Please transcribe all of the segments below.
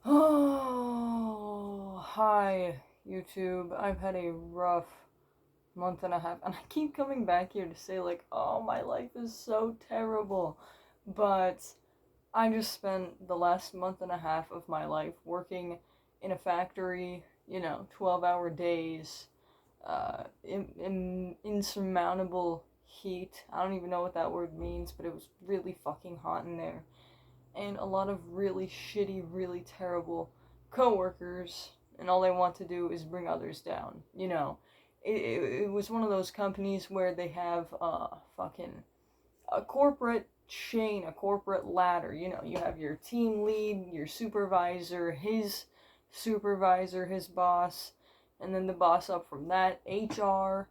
Oh, hi, YouTube. I've had a rough month and a half, and I keep coming back here to say, like, oh, my life is so terrible. But I just spent the last month and a half of my life working in a factory, 12-hour days, in insurmountable heat. I don't even know what that word means, but it was really fucking hot in there and a lot of really shitty, really terrible coworkers, and all they want to do is bring others down. It was one of those companies where they have fucking a corporate chain, a corporate ladder. You have your team lead, your supervisor, his boss, and then the boss up from that, HR.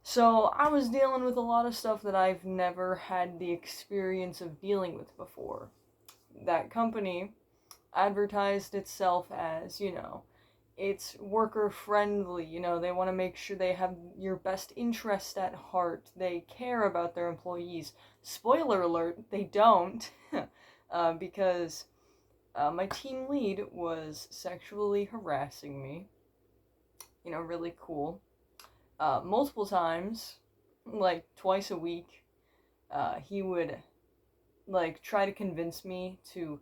So I was dealing with a lot of stuff that I've never had the experience of dealing with before. That company advertised itself as, it's worker friendly, they want to make sure they have your best interest at heart. They care about their employees. Spoiler alert, they don't. Because my team lead was sexually harassing me, really cool. Multiple times, like twice a week, he would like try to convince me to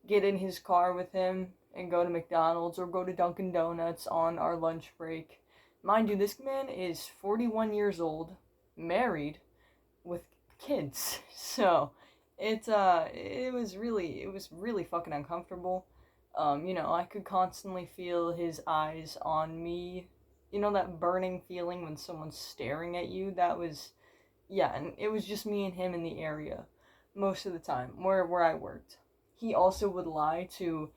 get in his car with him and go to McDonald's or go to Dunkin' Donuts on our lunch break. Mind you, this man is 41 years old, married, with kids. So it was really fucking uncomfortable. I could constantly feel his eyes on me. You know that burning feeling when someone's staring at you? That was, yeah, and it was just me and him in the area most of the time where I worked. He also would lie to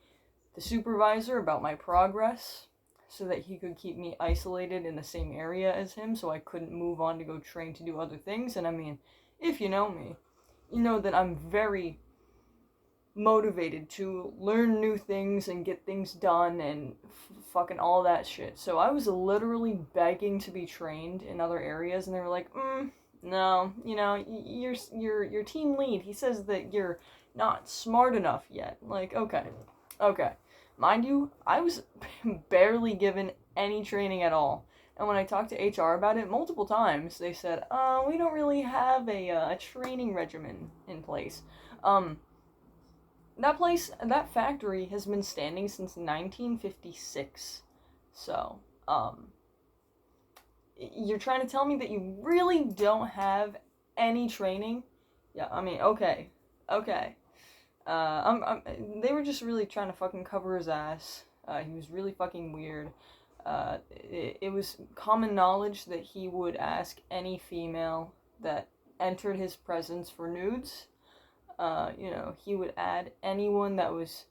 the supervisor about my progress so that he could keep me isolated in the same area as him so I couldn't move on to go train to do other things. And I mean, if you know me, you know that I'm very motivated to learn new things and get things done and fucking all that shit. So I was literally begging to be trained in other areas, and they were like, no, your team lead. He says that you're not smart enough yet. Like, okay. Mind you, I was barely given any training at all. And when I talked to HR about it multiple times, they said, we don't really have a training regimen in place. Um, that factory has been standing since 1956. So, you're trying to tell me that you really don't have any training? Yeah, I mean, okay. They were just really trying to fucking cover his ass. He was really fucking weird. It was common knowledge that he would ask any female that entered his presence for nudes. He would add anyone that was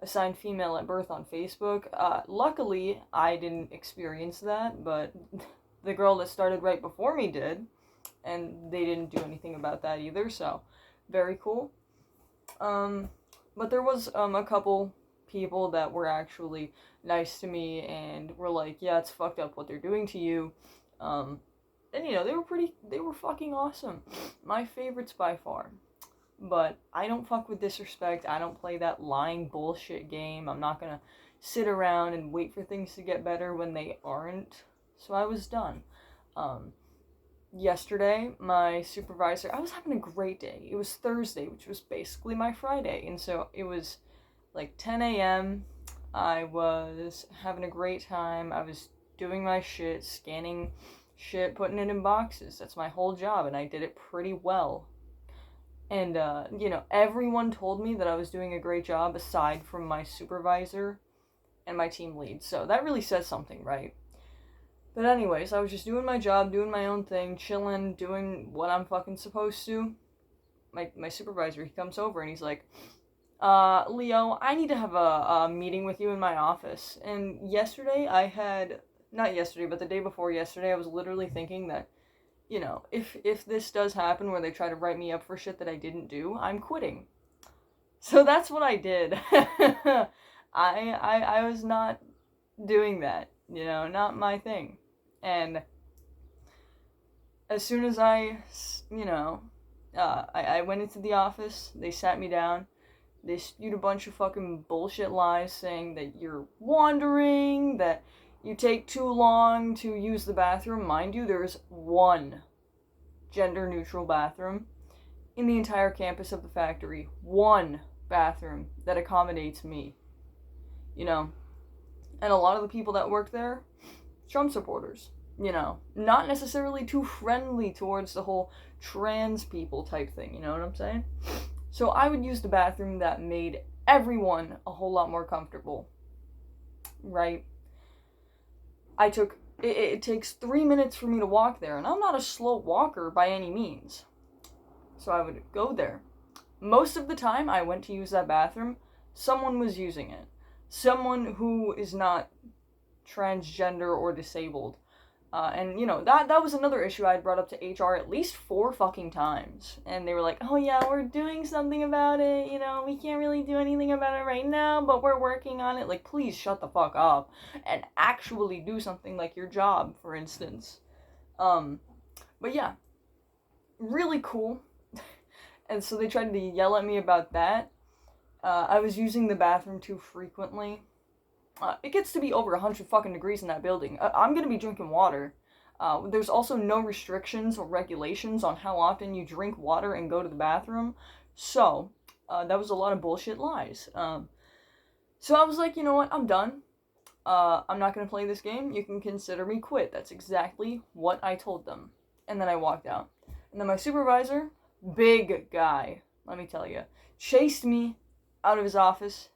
assigned female at birth on Facebook. Luckily, I didn't experience that, but the girl that started right before me did, and they didn't do anything about that either, so very cool. But there was a couple people that were actually nice to me and were like, yeah, it's fucked up what they're doing to you. And they were fucking awesome. My favorites by far. But I don't fuck with disrespect. I don't play that lying bullshit game. I'm not gonna sit around and wait for things to get better when they aren't. So I was done. Um, Yesterday, my supervisor, I was having a great day. It was Thursday, which was basically my Friday. And so it was like 10 a.m. I was having a great time. I was doing my shit, scanning shit, putting it in boxes. That's my whole job, and I did it pretty well. And, everyone told me that I was doing a great job aside from my supervisor and my team lead. So that really says something, right? But, anyways, I was just doing my job, doing my own thing, chilling, doing what I'm fucking supposed to. My supervisor, he comes over and he's like, Leo, I need to have a meeting with you in my office. And yesterday, not yesterday, but the day before yesterday, I was literally thinking that if this does happen where they try to write me up for shit that I didn't do, I'm quitting. So that's what I did. I was not doing that, not my thing. And as soon as I went into the office, they sat me down. They spewed a bunch of fucking bullshit lies saying that you're wandering, that you take too long to use the bathroom. Mind you, there's one gender-neutral bathroom in the entire campus of the factory. One bathroom that accommodates me. You know, and a lot of the people that work there, Trump supporters. You know, not necessarily too friendly towards the whole trans people type thing, you know what I'm saying? So I would use the bathroom that made everyone a whole lot more comfortable, right? It takes 3 minutes for me to walk there, and I'm not a slow walker by any means. So I would go there. Most of the time I went to use that bathroom, someone was using it. Someone who is not transgender or disabled. And, you know, that was another issue I had brought up to HR at least 4 fucking times. And they were like, oh yeah, we're doing something about it, you know, we can't really do anything about it right now, but we're working on it. Like, please shut the fuck up and actually do something like your job, for instance. But yeah, really cool. And so they tried to yell at me about that. I was using the bathroom too frequently. It gets to be over 100 fucking degrees in that building. I'm gonna be drinking water. There's also no restrictions or regulations on how often you drink water and go to the bathroom. So, that was a lot of bullshit lies. So I was like, you know what, I'm done. I'm not gonna play this game. You can consider me quit. That's exactly what I told them. And then I walked out. And then my supervisor, big guy, let me tell you, chased me out of his office.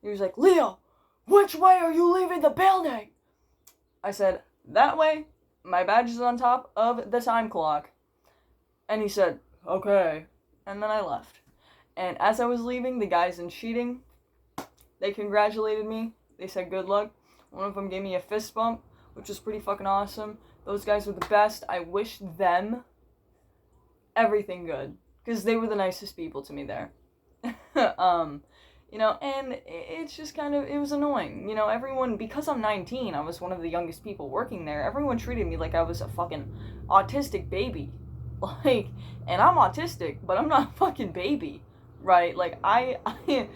He was like, Leo, which way are you leaving the building? I said, that way. My badge is on top of the time clock. And he said, okay. And then I left. And as I was leaving, the guys in cheating, they congratulated me. They said good luck. One of them gave me a fist bump, which was pretty fucking awesome. Those guys were the best. I wish them everything good, because they were the nicest people to me there. You know, and it's just kind of, it was annoying. You know, everyone, because I'm 19, I was one of the youngest people working there, everyone treated me like I was a fucking autistic baby. Like, and I'm autistic, but I'm not a fucking baby, right? Like, you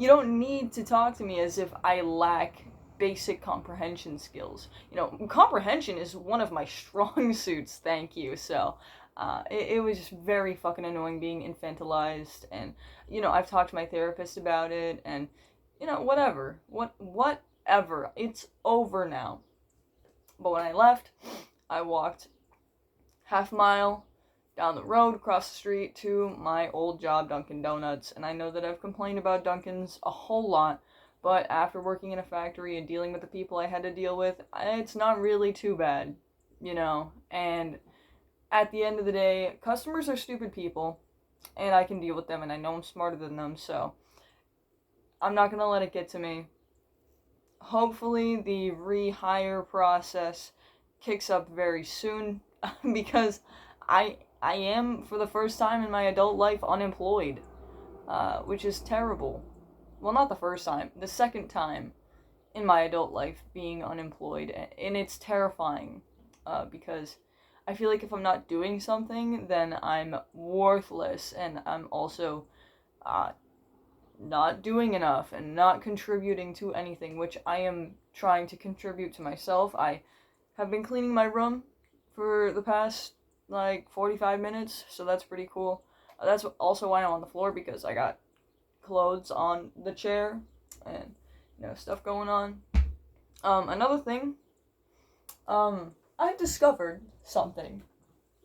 don't need to talk to me as if I lack basic comprehension skills. You know, comprehension is one of my strong suits, thank you, so... It was just very fucking annoying being infantilized, and, you know, I've talked to my therapist about it, and, you know, whatever, it's over now. But when I left, I walked half a mile down the road, across the street, to my old job, Dunkin' Donuts, and I know that I've complained about Dunkin's a whole lot, but after working in a factory and dealing with the people I had to deal with, it's not really too bad, you know, and... At the end of the day, customers are stupid people, and I can deal with them, and I know I'm smarter than them, so I'm not gonna let it get to me. Hopefully, the rehire process kicks up very soon, because I am, for the first time in my adult life, unemployed, which is terrible. Well, not the first time, the second time in my adult life being unemployed, and it's terrifying, because... I feel like if I'm not doing something, then I'm worthless, and I'm also not doing enough and not contributing to anything, which I am trying to contribute to myself. I have been cleaning my room for the past, 45 minutes, so that's pretty cool. That's also why I'm on the floor, because I got clothes on the chair, and, you know, stuff going on. Another thing, I've discovered something.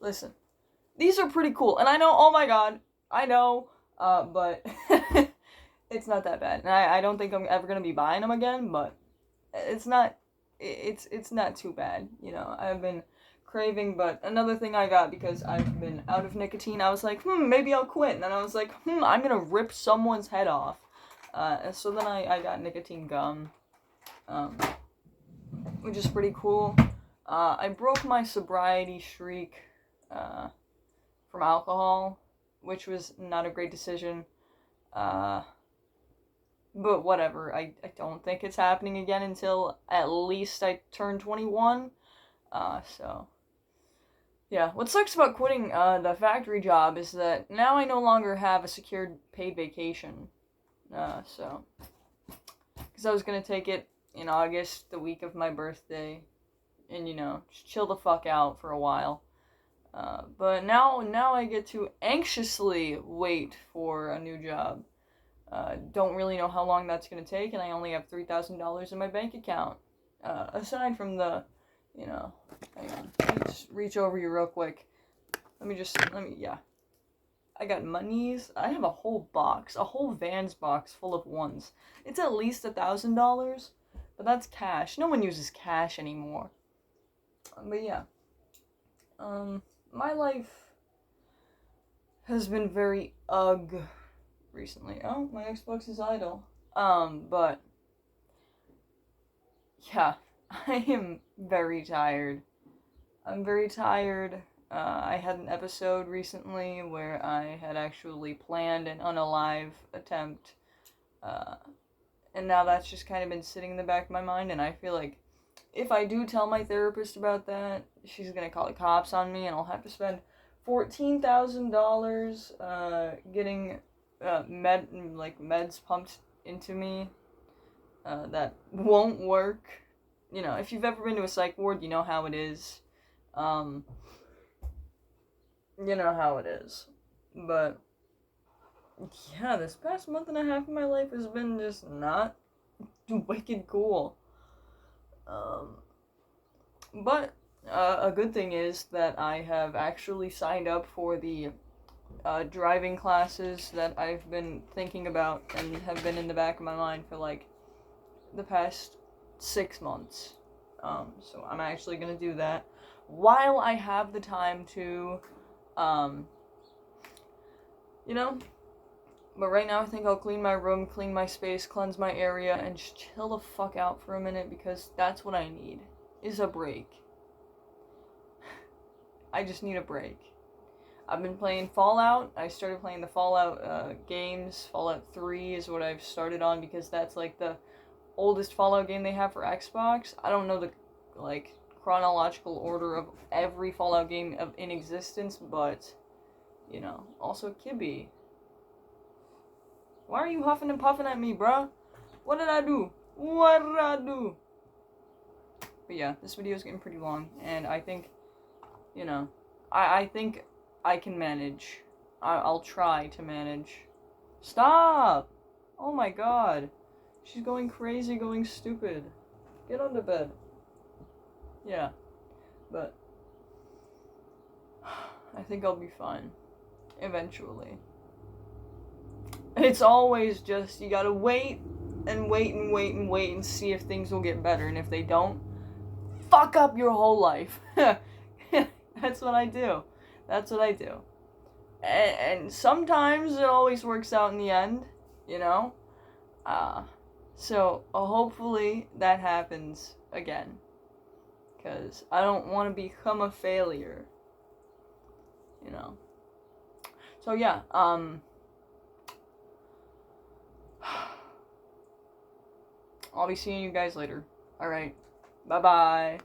Listen, these are pretty cool, and I know, oh my god, I know, but it's not that bad, and I don't think I'm ever gonna be buying them again, but it's not too bad, you know. I've been craving, but another thing I got, because I've been out of nicotine, I was like, maybe I'll quit, and then I was like, I'm gonna rip someone's head off, so then I got nicotine gum, which is pretty cool. I broke my sobriety streak from alcohol, which was not a great decision. But whatever. I don't think it's happening again until at least I turn 21. So yeah. What sucks about quitting the factory job is that now I no longer have a secured paid vacation. So, because I was gonna take it in August, the week of my birthday, and just chill the fuck out for a while. But now I get to anxiously wait for a new job. Don't really know how long that's gonna take, and I only have $3,000 in my bank account. Aside from the, hang on, let me just reach over you real quick. Yeah. I got monies. I have a whole Vans box full of ones. It's at least $1,000, but that's cash. No one uses cash anymore. But yeah, my life has been very recently. Oh, my Xbox is idle. But yeah, I am very tired. I'm very tired. I had an episode recently where I had actually planned an unalive attempt, and now that's just kind of been sitting in the back of my mind, and I feel like if I do tell my therapist about that, she's gonna call the cops on me, and I'll have to spend $14,000 getting meds pumped into me that won't work. If you've ever been to a psych ward, you know how it is. You know how it is. But yeah, this past month and a half of my life has been just not wicked cool. But a good thing is that I have actually signed up for the driving classes that I've been thinking about and have been in the back of my mind for like the past 6 months. So I'm actually gonna do that while I have the time to, But right now I think I'll clean my room, clean my space, cleanse my area, and just chill the fuck out for a minute because that's what I need, is a break. I just need a break. I've been playing Fallout. I started playing the Fallout games. Fallout 3 is what I've started on because that's like the oldest Fallout game they have for Xbox. I don't know the chronological order of every Fallout game in existence, but also Kibby. Why are you huffing and puffing at me, bruh? What did I do? But yeah, this video is getting pretty long, and I think, I think I can manage. I'll try to manage. Stop! Oh my god. She's going crazy, going stupid. Get on the bed. Yeah. But I think I'll be fine. Eventually. It's always just, you gotta wait and wait and wait and wait and see if things will get better. And if they don't, fuck up your whole life. That's what I do. And sometimes it always works out in the end, So hopefully that happens again. Because I don't want to become a failure. So yeah, I'll be seeing you guys later. Alright. Bye-bye.